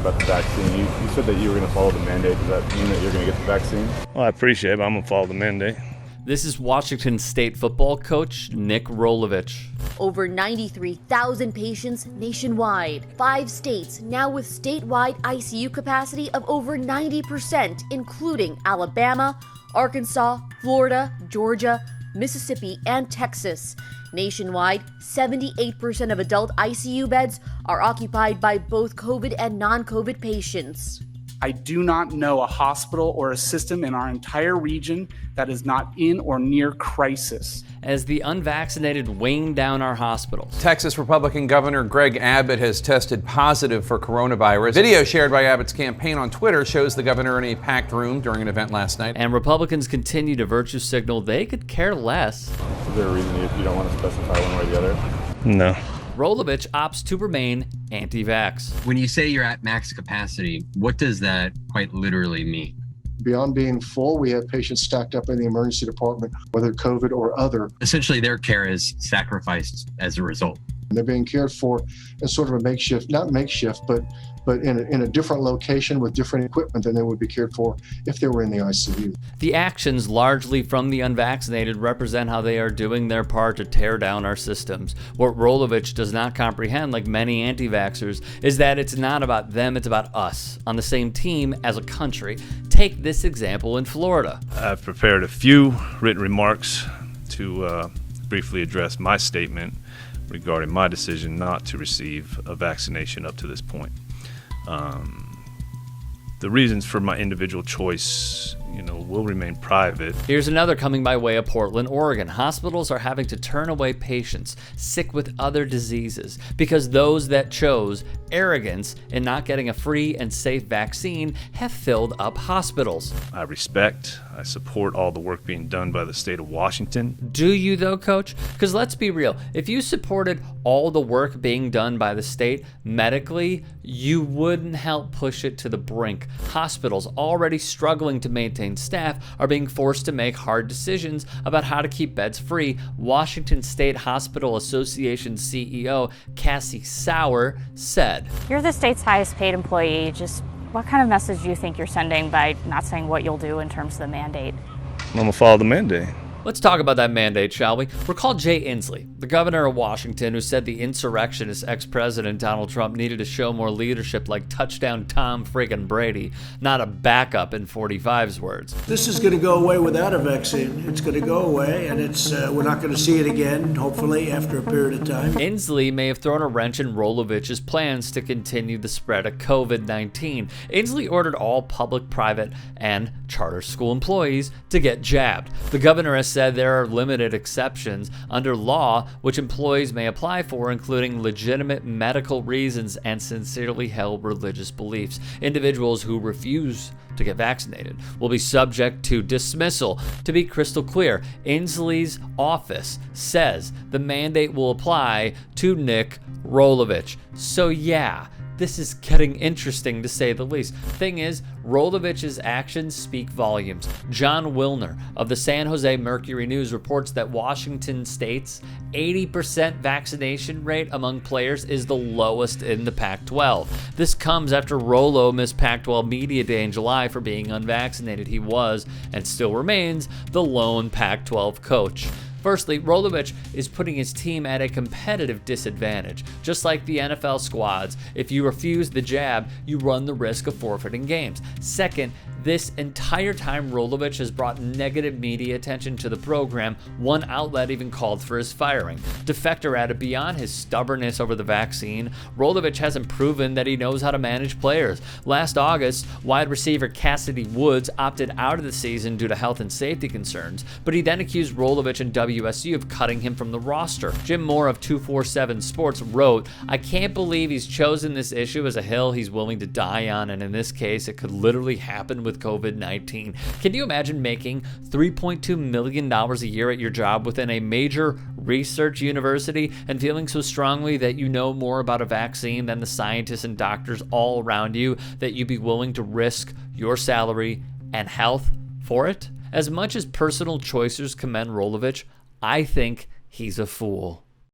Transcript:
about the vaccine. You said that you were going to follow the mandate. Does that mean that you're going to get the vaccine? Well, I appreciate it, but I'm going to follow the mandate. This is Washington State football coach Nickrolovich. Over 93,000 patients nationwide. 5 states now with statewide ICU capacity of over 90%, including Alabama, Arkansas, Florida, Georgia, Mississippi, and Texas. Nationwide, 78% of adult ICU beds are occupied by both COVID and non-COVID patients. I do not know a hospital or a system in our entire region that is not in or near crisis. As the unvaccinated weighing down our hospitals. Texas Republican Governor Greg Abbott has tested positive for coronavirus. Video shared by Abbott's campaign on Twitter shows the governor in a packed room during an event last night. And Republicans continue to virtue signal they could care less. Is there a reason you don't want to specify one way or the other? No. Rolovich opts to remain anti-vax. When you say you're at max capacity, what does that quite literally mean? Beyond being full, we have patients stacked up in the emergency department, whether COVID or other. Essentially, their care is sacrificed as a result. And they're being cared for in sort of a makeshift, not makeshift, but in a different location with different equipment than they would be cared for if they were in the ICU. The actions largely from the unvaccinated represent how they are doing their part to tear down our systems. What Rolovich does not comprehend, like many anti-vaxxers, is that it's not about them, it's about us, on the same team as a country. Take this example in Florida. I've prepared a few written remarks to briefly address my statement regarding my decision not to receive a vaccination up to this point. The reasons for my individual choice, will remain private. Here's another coming by way of Portland, Oregon. Hospitals are having to turn away patients sick with other diseases because those that chose arrogance in not getting a free and safe vaccine have filled up hospitals. I support all the work being done by the state of Washington. Do you though, Coach? Because let's be real, if you supported all the work being done by the state medically, you wouldn't help push it to the brink. Hospitals already struggling to maintain staff are being forced to make hard decisions about how to keep beds free. Washington State Hospital Association CEO Cassie Sauer said, "You're the state's highest paid employee. Just what kind of message do you think you're sending by not saying what you'll do in terms of the mandate?" I'm going to follow the mandate. Let's talk about that mandate, shall we? Recall Jay Inslee, the governor of Washington, who said the insurrectionist ex-president Donald Trump needed to show more leadership like touchdown Tom friggin' Brady, not a backup in 45's words. This is going to go away without a vaccine. It's going to go away, and we're not going to see it again, hopefully, after a period of time. Inslee may have thrown a wrench in Rolovich's plans to continue the spread of COVID-19. Inslee ordered all public, private, and charter school employees to get jabbed. The governor has said there are limited exceptions under law which employees may apply for, including legitimate medical reasons and sincerely held religious beliefs. Individuals who refuse to get vaccinated will be subject to dismissal. To be crystal clear, Inslee's office says the mandate will apply to Nickrolovich. So yeah, this is getting interesting to say the least. Thing is, Rolovich's actions speak volumes. John Wilner of the San Jose Mercury News reports that Washington State's 80% vaccination rate among players is the lowest in the Pac-12. This comes after Rolo missed Pac-12 Media Day in July for being unvaccinated. He was, and still remains, the lone Pac-12 coach. Firstly, Rolovich is putting his team at a competitive disadvantage. Just like the NFL squads, if you refuse the jab, you run the risk of forfeiting games. Second, this entire time Rolovich has brought negative media attention to the program. One outlet even called for his firing. Defector added, beyond his stubbornness over the vaccine, Rolovich hasn't proven that he knows how to manage players. Last August, wide receiver Cassidy Woods opted out of the season due to health and safety concerns, but he then accused Rolovich and WSU of cutting him from the roster. Jim Moore of 247 Sports wrote, "I can't believe he's chosen this issue as a hill he's willing to die on, and in this case, it could literally happen with COVID-19. Can you imagine making $3.2 million a year at your job within a major research university and feeling so strongly that you know more about a vaccine than the scientists and doctors all around you that you'd be willing to risk your salary and health for it?" As much as personal choicers commend Rolovich, I think he's a fool.